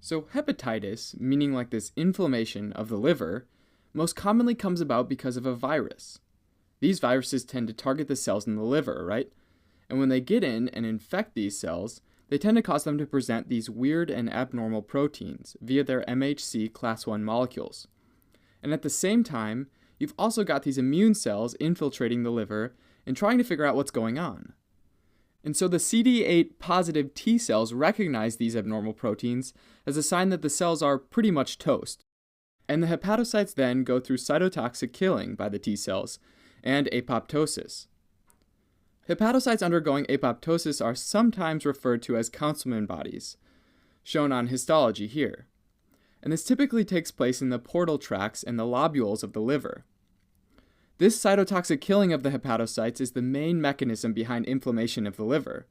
So hepatitis, meaning like this inflammation of the liver, most commonly comes about because of a virus. These viruses tend to target the cells in the liver, right? And when they get in and infect these cells, they tend to cause them to present these weird and abnormal proteins via their MHC class 1 molecules. And at the same time, you've also got these immune cells infiltrating the liver and trying to figure out what's going on. And so the CD8 positive T cells recognize these abnormal proteins as a sign that the cells are pretty much toast. And the hepatocytes then go through cytotoxic killing by the T cells and apoptosis. Hepatocytes undergoing apoptosis are sometimes referred to as Councilman bodies, shown on histology here. And this typically takes place in the portal tracts and the lobules of the liver. This cytotoxic killing of the hepatocytes is the main mechanism behind inflammation of the liver,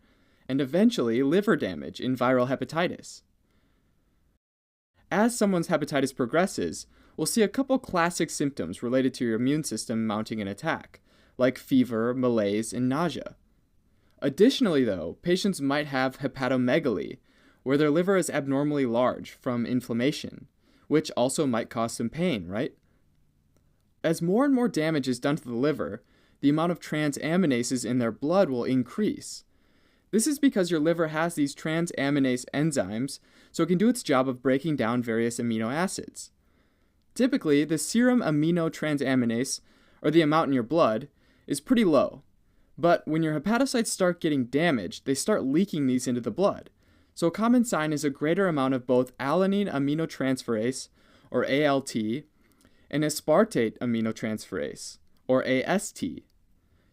and eventually liver damage in viral hepatitis. As someone's hepatitis progresses, we'll see a couple classic symptoms related to your immune system mounting an attack, like fever, malaise, and nausea. Additionally, though, patients might have hepatomegaly, where their liver is abnormally large from inflammation, which also might cause some pain, right? As more and more damage is done to the liver, the amount of transaminases in their blood will increase. This is because your liver has these transaminase enzymes, so it can do its job of breaking down various amino acids. Typically, the serum aminotransaminase, or the amount in your blood, is pretty low. But when your hepatocytes start getting damaged, they start leaking these into the blood. So a common sign is a greater amount of both alanine aminotransferase, or ALT, and aspartate aminotransferase, or AST.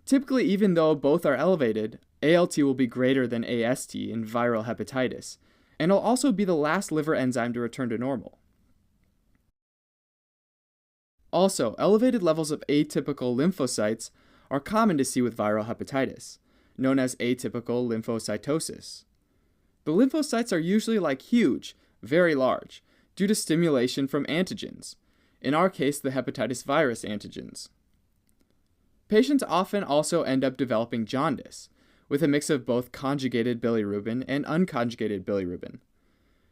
Typically, even though both are elevated, ALT will be greater than AST in viral hepatitis, and it'll also be the last liver enzyme to return to normal. Also, elevated levels of atypical lymphocytes are common to see with viral hepatitis, known as atypical lymphocytosis. The lymphocytes are usually huge, very large, due to stimulation from antigens, in our case the hepatitis virus antigens. Patients often also end up developing jaundice, with a mix of both conjugated bilirubin and unconjugated bilirubin.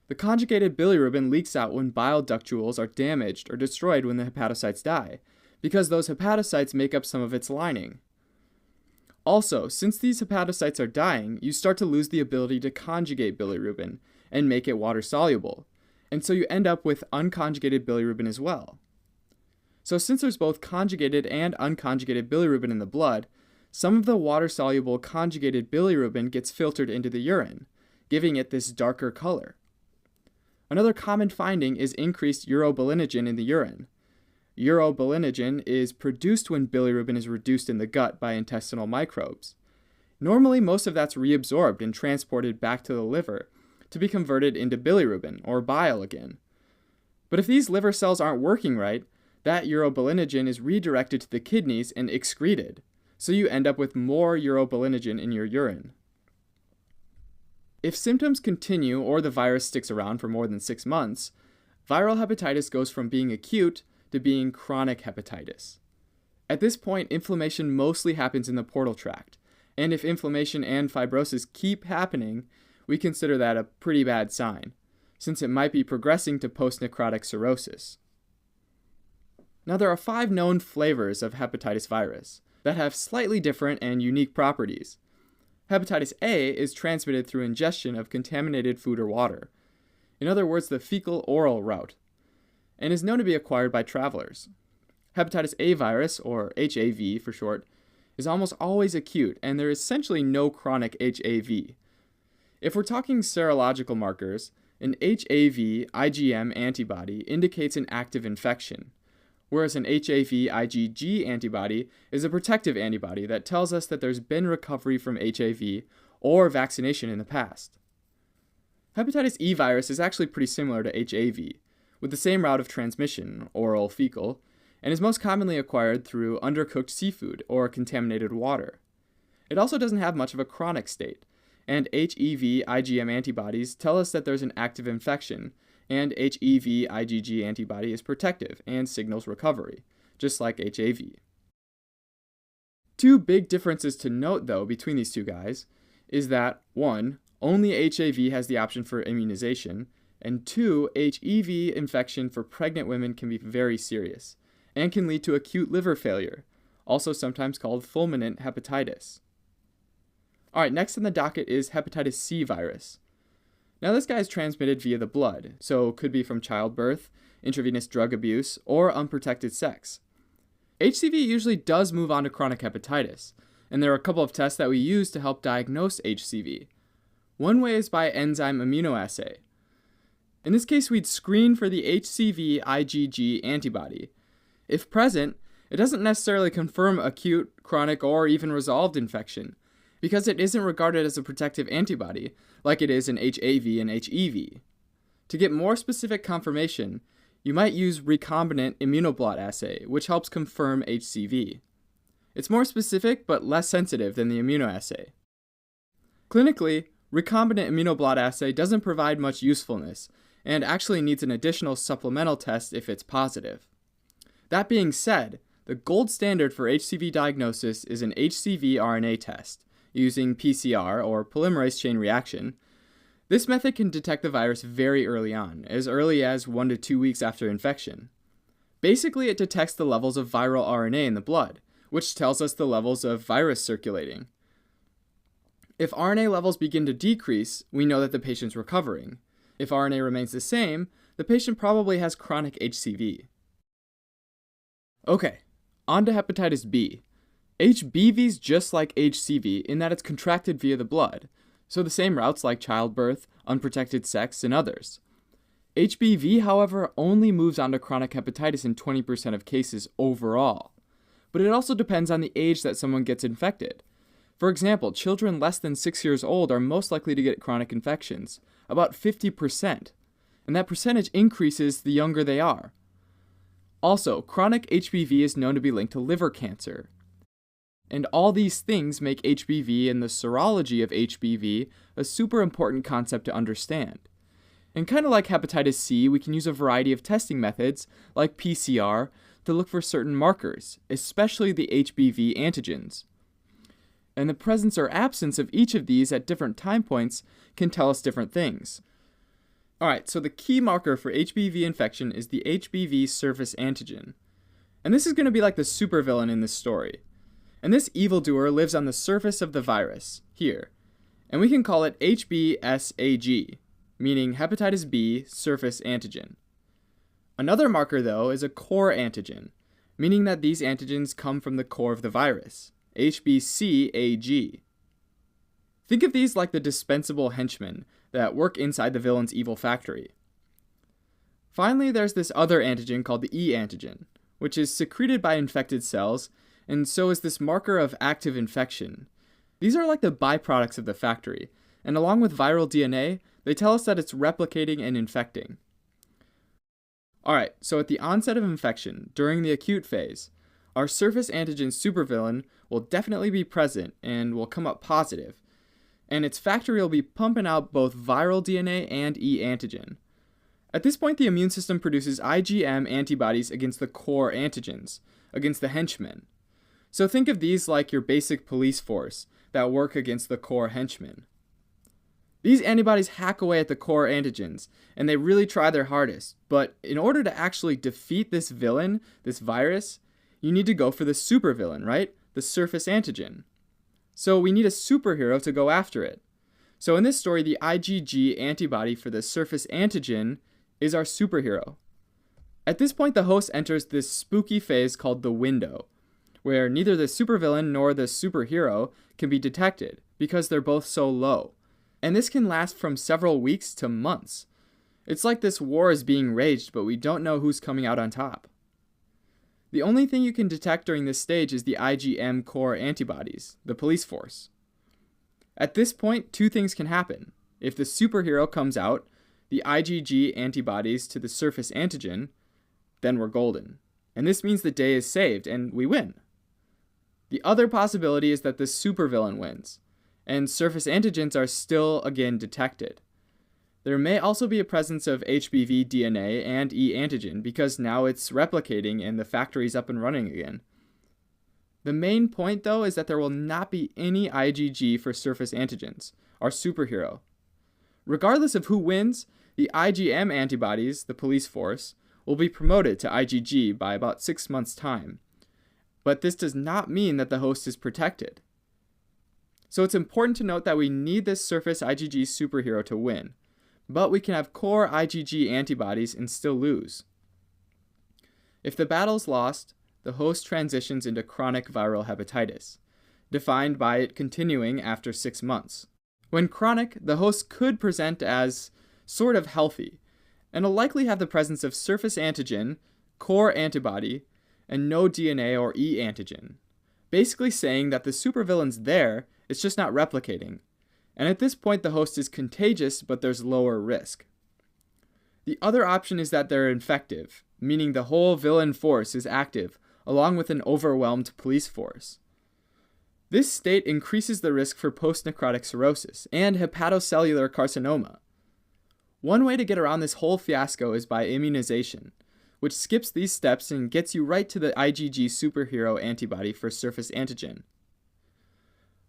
The conjugated bilirubin leaks out when bile ductules are damaged or destroyed when the hepatocytes die, because those hepatocytes make up some of its lining. Also, since these hepatocytes are dying, you start to lose the ability to conjugate bilirubin and make it water-soluble, and so you end up with unconjugated bilirubin as well. So since there's both conjugated and unconjugated bilirubin in the blood, some of the water-soluble conjugated bilirubin gets filtered into the urine, giving it this darker color. Another common finding is increased urobilinogen in the urine. Urobilinogen is produced when bilirubin is reduced in the gut by intestinal microbes. Normally, most of that's reabsorbed and transported back to the liver to be converted into bilirubin, or bile again. But if these liver cells aren't working right, that urobilinogen is redirected to the kidneys and excreted, so you end up with more urobilinogen in your urine. If symptoms continue or the virus sticks around for more than 6 months, viral hepatitis goes from being acute to being chronic hepatitis. At this point, inflammation mostly happens in the portal tract, and if inflammation and fibrosis keep happening, we consider that a pretty bad sign, since it might be progressing to post-necrotic cirrhosis. Now, there are 5 known flavors of hepatitis virus that have slightly different and unique properties. Hepatitis A is transmitted through ingestion of contaminated food or water, in other words, the fecal-oral route, and is known to be acquired by travelers. Hepatitis A virus, or HAV for short, is almost always acute, and there is essentially no chronic HAV. If we're talking serological markers, an HAV IgM antibody indicates an active infection, whereas an HAV IgG antibody is a protective antibody that tells us that there's been recovery from HAV or vaccination in the past. Hepatitis E virus is actually pretty similar to HAV, with the same route of transmission, oral fecal, and is most commonly acquired through undercooked seafood or contaminated water. It also doesn't have much of a chronic state, and HEV IgM antibodies tell us that there's an active infection, and HEV IgG antibody is protective and signals recovery, just like HAV. 2 big differences to note, though, between these two guys is that, 1, only HAV has the option for immunization, And 2, HEV infection for pregnant women can be very serious and can lead to acute liver failure, also sometimes called fulminant hepatitis. Alright, next on the docket is hepatitis C virus. Now this guy is transmitted via the blood, so could be from childbirth, intravenous drug abuse, or unprotected sex. HCV usually does move on to chronic hepatitis, and there are a couple of tests that we use to help diagnose HCV. One way is by enzyme immunoassay. In this case, we'd screen for the HCV IgG antibody. If present, it doesn't necessarily confirm acute, chronic, or even resolved infection, because it isn't regarded as a protective antibody, like it is in HAV and HEV. To get more specific confirmation, you might use recombinant immunoblot assay, which helps confirm HCV. It's more specific but less sensitive than the immunoassay. Clinically, recombinant immunoblot assay doesn't provide much usefulness, and actually needs an additional supplemental test if it's positive. That being said, the gold standard for HCV diagnosis is an HCV RNA test, using PCR, or polymerase chain reaction. This method can detect the virus very early on, as early as 1 to 2 weeks after infection. Basically, it detects the levels of viral RNA in the blood, which tells us the levels of virus circulating. If RNA levels begin to decrease, we know that the patient's recovering. If RNA remains the same, the patient probably has chronic HCV. Okay, on to hepatitis B. HBV is just like HCV in that it's contracted via the blood, so the same routes like childbirth, unprotected sex, and others. HBV, however, only moves on to chronic hepatitis in 20% of cases overall, but it also depends on the age that someone gets infected. For example, children less than 6 years old are most likely to get chronic infections, about 50%, and that percentage increases the younger they are. Also, chronic HBV is known to be linked to liver cancer. And all these things make HBV and the serology of HBV a super important concept to understand. And kind of like hepatitis C, we can use a variety of testing methods, like PCR, to look for certain markers, especially the HBV antigens. And the presence or absence of each of these at different time points can tell us different things. Alright, so the key marker for HBV infection is the HBV surface antigen. And this is going to be like the supervillain in this story. And this evildoer lives on the surface of the virus, here. And we can call it HBsAg, meaning hepatitis B surface antigen. Another marker, though, is a core antigen, meaning that these antigens come from the core of the virus, HBcAg. Think of these like the dispensable henchmen that work inside the villain's evil factory. Finally, there's this other antigen called the E antigen, which is secreted by infected cells, and so is this marker of active infection. These are like the byproducts of the factory, and along with viral DNA, they tell us that it's replicating and infecting. Alright, so at the onset of infection, during the acute phase, our surface antigen supervillain will definitely be present and will come up positive, and its factory will be pumping out both viral DNA and E antigen. At this point, the immune system produces IgM antibodies against the core antigens, against the henchmen. So think of these like your basic police force that work against the core henchmen. These antibodies hack away at the core antigens, and they really try their hardest, but in order to actually defeat this villain, this virus, you need to go for the supervillain, right? The surface antigen. So we need a superhero to go after it. So in this story, the IgG antibody for the surface antigen is our superhero. At this point, the host enters this spooky phase called the window, where neither the supervillain nor the superhero can be detected because they're both so low. And this can last from several weeks to months. It's like this war is being waged, but we don't know who's coming out on top. The only thing you can detect during this stage is the IgM core antibodies, the police force. At this point, two things can happen. If the superhero comes out, the IgG antibodies to the surface antigen, then we're golden. And this means the day is saved and we win. The other possibility is that the supervillain wins, and surface antigens are still again detected. There may also be a presence of HBV DNA and E antigen because now it's replicating and the factory's up and running again. The main point, though, is that there will not be any IgG for surface antigens, our superhero. Regardless of who wins, the IgM antibodies, the police force, will be promoted to IgG by about 6 months' time. But this does not mean that the host is protected. So it's important to note that we need this surface IgG superhero to win, but we can have core IgG antibodies and still lose. If the battle's lost, the host transitions into chronic viral hepatitis, defined by it continuing after 6 months. When chronic, the host could present as sort of healthy, and will likely have the presence of surface antigen, core antibody, and no DNA or E antigen, basically saying that the supervillain's there, it's just not replicating. And at this point, the host is contagious, but there's lower risk. The other option is that they're infective, meaning the whole villain force is active, along with an overwhelmed police force. This state increases the risk for post-necrotic cirrhosis and hepatocellular carcinoma. One way to get around this whole fiasco is by immunization, which skips these steps and gets you right to the IgG superhero antibody for surface antigen.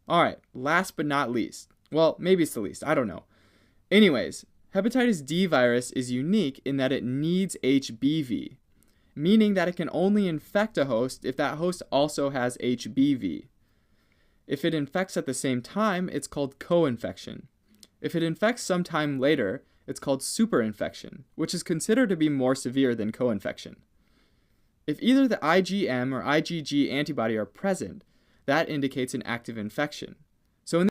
Alright, last but not least. Well, maybe it's the least, I don't know. Anyways, hepatitis D virus is unique in that it needs HBV, meaning that it can only infect a host if that host also has HBV. If it infects at the same time, it's called co-infection. If it infects sometime later, it's called superinfection, which is considered to be more severe than co-infection. If either the IgM or IgG antibody are present, that indicates an active infection. So in